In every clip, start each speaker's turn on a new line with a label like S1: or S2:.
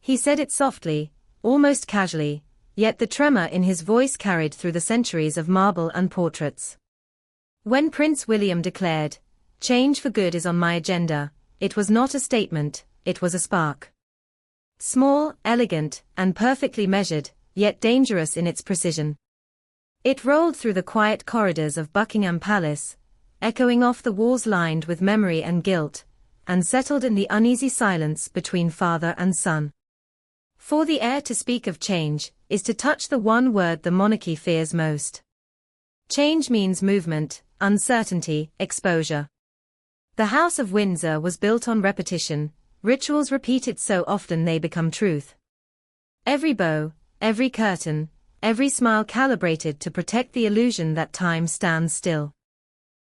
S1: He said it softly, almost casually, yet the tremor in his voice carried through the centuries of marble and portraits. When Prince William declared, "Change for good is on my agenda," it was not a statement, it was a spark. Small, elegant, and perfectly measured, yet dangerous in its precision. It rolled through the quiet corridors of Buckingham Palace, echoing off the walls lined with memory and guilt, and settled in the uneasy silence between father and son. For the heir to speak of change is to touch the one word the monarchy fears most. Change means movement, uncertainty, exposure. The House of Windsor was built on repetition, rituals repeated so often they become truth. Every bow, every curtain, every smile calibrated to protect the illusion that time stands still.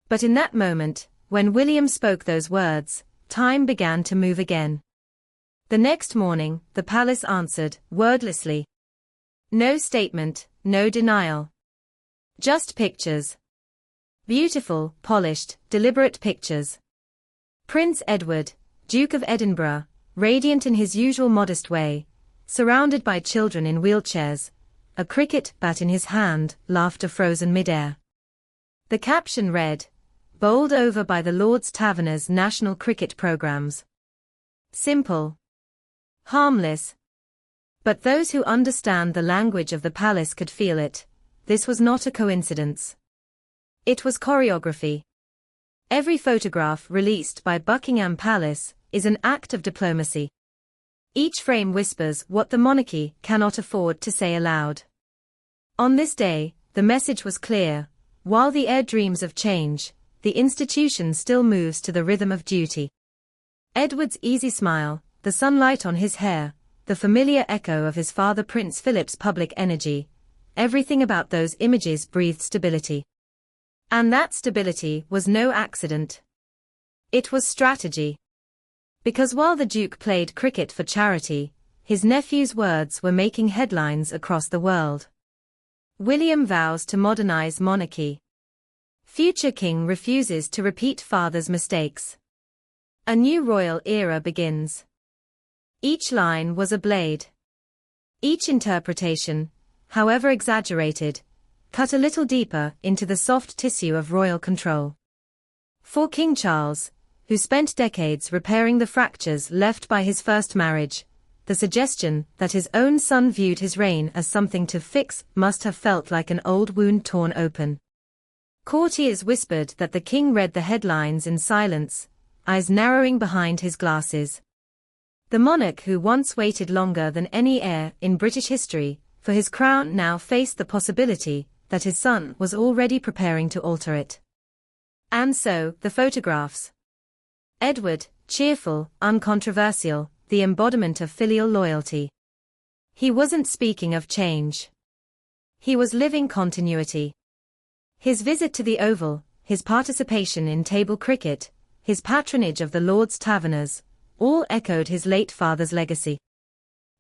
S1: But in that moment, when William spoke those words, time began to move again. The next morning, the palace answered, wordlessly. No statement, no denial. Just pictures. Beautiful, polished, deliberate pictures. Prince Edward, Duke of Edinburgh, radiant in his usual modest way, surrounded by children in wheelchairs, a cricket bat in his hand, laughter frozen mid-air. The caption read, bowled over by the Lord's Taverners' national cricket programs. Simple. Harmless. But those who understand the language of the palace could feel it. This was not a coincidence. It was choreography. Every photograph released by Buckingham Palace is an act of diplomacy. Each frame whispers what the monarchy cannot afford to say aloud. On this day, the message was clear. While the heir dreams of change, the institution still moves to the rhythm of duty. Edward's easy smile, the sunlight on his hair, the familiar echo of his father Prince Philip's public energy, everything about those images breathed stability. And that stability was no accident. It was strategy. Because while the Duke played cricket for charity, his nephew's words were making headlines across the world. William vows to modernize monarchy. Future king refuses to repeat father's mistakes. A new royal era begins. Each line was a blade. Each interpretation, however exaggerated, cut a little deeper into the soft tissue of royal control. For King Charles, who spent decades repairing the fractures left by his first marriage, the suggestion that his own son viewed his reign as something to fix must have felt like an old wound torn open. Courtiers whispered that the king read the headlines in silence, eyes narrowing behind his glasses. The monarch who once waited longer than any heir in British history for his crown now faced the possibility that his son was already preparing to alter it. And so, the photographs. Edward, cheerful, uncontroversial, the embodiment of filial loyalty. He wasn't speaking of change. He was living continuity. His visit to the Oval, his participation in table cricket, his patronage of the Lord's Taverners, all echoed his late father's legacy.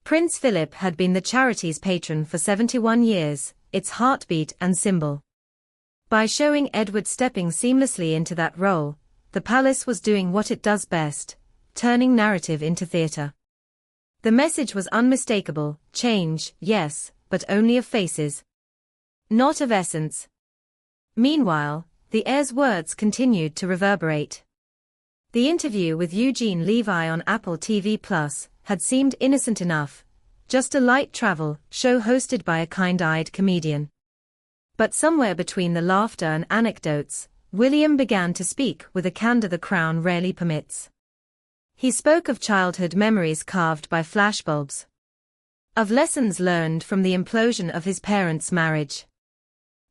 S1: Prince Philip had been the charity's patron for 71 years, its heartbeat and symbol. By showing Edward stepping seamlessly into that role, the palace was doing what it does best, turning narrative into theatre. The message was unmistakable: change, yes, but only of faces, not of essence. Meanwhile, the heir's words continued to reverberate. The interview with Eugene Levy on Apple TV Plus had seemed innocent enough, just a light travel show hosted by a kind-eyed comedian. But somewhere between the laughter and anecdotes, William began to speak with a candor the crown rarely permits. He spoke of childhood memories carved by flashbulbs, of lessons learned from the implosion of his parents' marriage,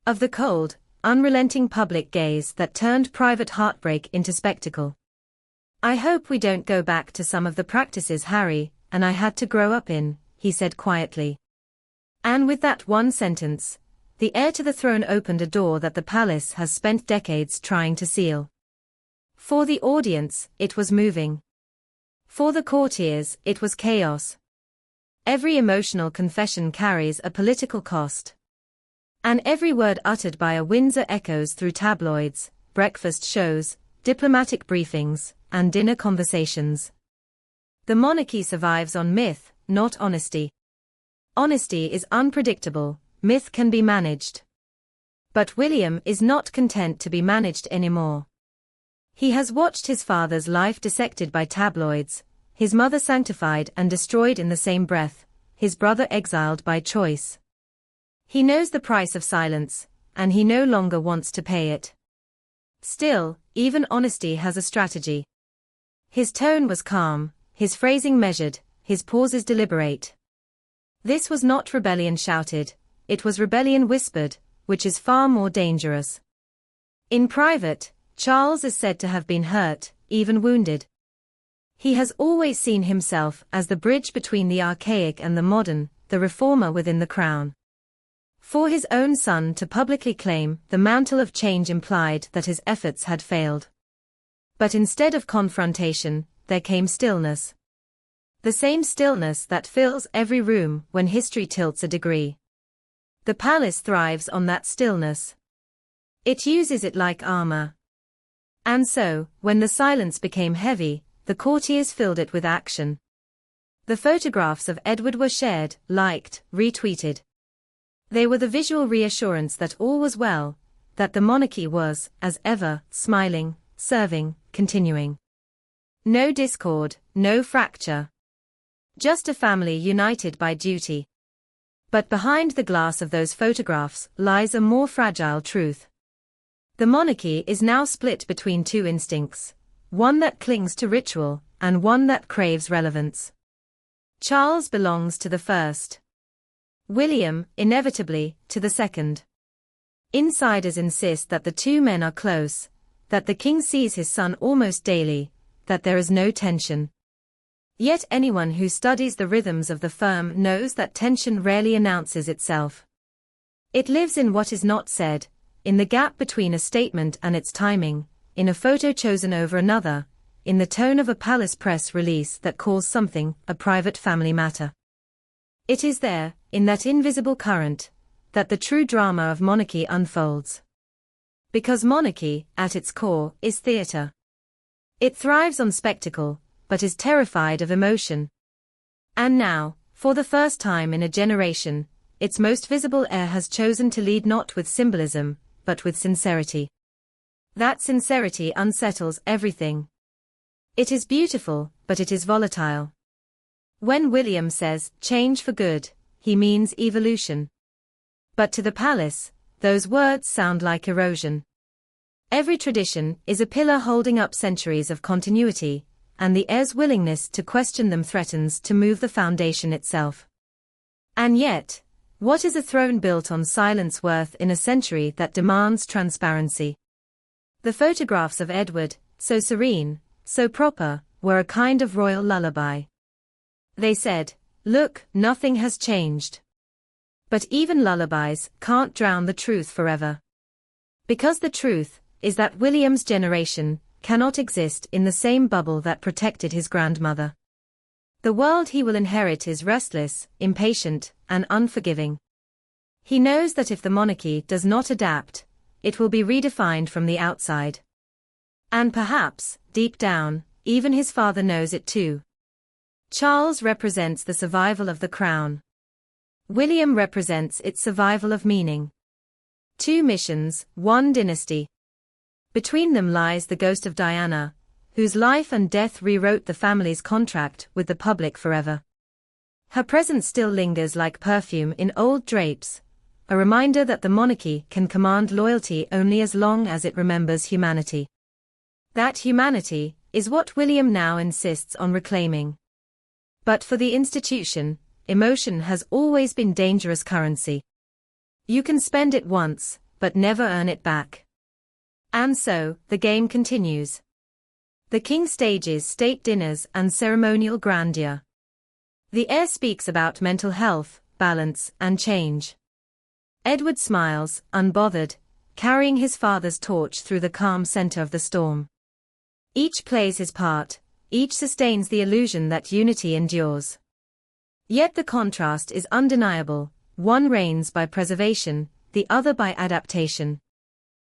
S1: of the cold, unrelenting public gaze that turned private heartbreak into spectacle. "I hope we don't go back to some of the practices Harry and I had to grow up in," he said quietly. And with that one sentence, the heir to the throne opened a door that the palace has spent decades trying to seal. For the audience, it was moving. For the courtiers, it was chaos. Every emotional confession carries a political cost. And every word uttered by a Windsor echoes through tabloids, breakfast shows, diplomatic briefings, and dinner conversations. The monarchy survives on myth, not honesty. Honesty is unpredictable, myth can be managed. But William is not content to be managed anymore. He has watched his father's life dissected by tabloids, his mother sanctified and destroyed in the same breath, his brother exiled by choice. He knows the price of silence, and he no longer wants to pay it. Still, even honesty has a strategy. His tone was calm, his phrasing measured, his pauses deliberate. This was not rebellion shouted, it was rebellion whispered, which is far more dangerous. In private, Charles is said to have been hurt, even wounded. He has always seen himself as the bridge between the archaic and the modern, the reformer within the crown. For his own son to publicly claim the mantle of change implied that his efforts had failed. But instead of confrontation, there came stillness. The same stillness that fills every room when history tilts a degree. The palace thrives on that stillness. It uses it like armor. And so, when the silence became heavy, the courtiers filled it with action. The photographs of Edward were shared, liked, retweeted. They were the visual reassurance that all was well, that the monarchy was, as ever, smiling, serving, continuing. No discord, no fracture. Just a family united by duty. But behind the glass of those photographs lies a more fragile truth. The monarchy is now split between two instincts, one that clings to ritual, and one that craves relevance. Charles belongs to the first. William, inevitably, to the second. Insiders insist that the two men are close, that the king sees his son almost daily, that there is no tension. Yet anyone who studies the rhythms of the firm knows that tension rarely announces itself. It lives in what is not said, in the gap between a statement and its timing, in a photo chosen over another, in the tone of a palace press release that calls something a private family matter. It is there, in that invisible current, that the true drama of monarchy unfolds. Because monarchy, at its core, is theatre. It thrives on spectacle, but is terrified of emotion. And now, for the first time in a generation, its most visible heir has chosen to lead not with symbolism, but with sincerity. That sincerity unsettles everything. It is beautiful, but it is volatile. When William says, change for good, he means evolution. But to the palace, those words sound like erosion. Every tradition is a pillar holding up centuries of continuity, and the heir's willingness to question them threatens to move the foundation itself. And yet, what is a throne built on silence worth in a century that demands transparency? The photographs of Edward, so serene, so proper, were a kind of royal lullaby. They said, look, nothing has changed. But even lullabies can't drown the truth forever. Because the truth is that William's generation cannot exist in the same bubble that protected his grandmother. The world he will inherit is restless, impatient, and unforgiving. He knows that if the monarchy does not adapt, it will be redefined from the outside. And perhaps, deep down, even his father knows it too. Charles represents the survival of the crown. William represents its survival of meaning. Two missions, one dynasty. Between them lies the ghost of Diana, whose life and death rewrote the family's contract with the public forever. Her presence still lingers like perfume in old drapes, a reminder that the monarchy can command loyalty only as long as it remembers humanity. That humanity is what William now insists on reclaiming. But for the institution, emotion has always been dangerous currency. You can spend it once, but never earn it back. And so, the game continues. The king stages state dinners and ceremonial grandeur. The heir speaks about mental health, balance, and change. Edward smiles, unbothered, carrying his father's torch through the calm center of the storm. Each plays his part, each sustains the illusion that unity endures. Yet the contrast is undeniable, one reigns by preservation, the other by adaptation.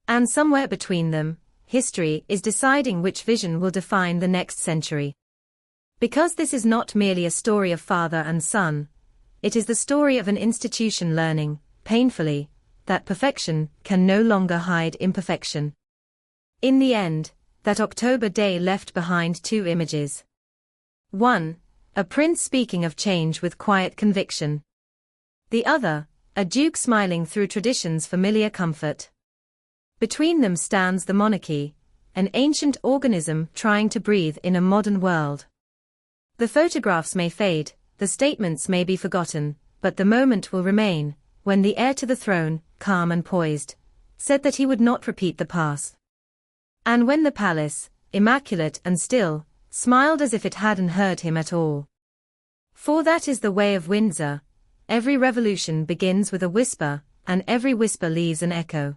S1: And somewhere between them, history is deciding which vision will define the next century. Because this is not merely a story of father and son, it is the story of an institution learning, painfully, that perfection can no longer hide imperfection. In the end, that October day left behind two images. 1. A prince speaking of change with quiet conviction. The other, a duke smiling through tradition's familiar comfort. Between them stands the monarchy, an ancient organism trying to breathe in a modern world. The photographs may fade, the statements may be forgotten, but the moment will remain, when the heir to the throne, calm and poised, said that he would not repeat the past. And when the palace, immaculate and still, smiled as if it hadn't heard him at all. For that is the way of Windsor. Every revolution begins with a whisper, and every whisper leaves an echo.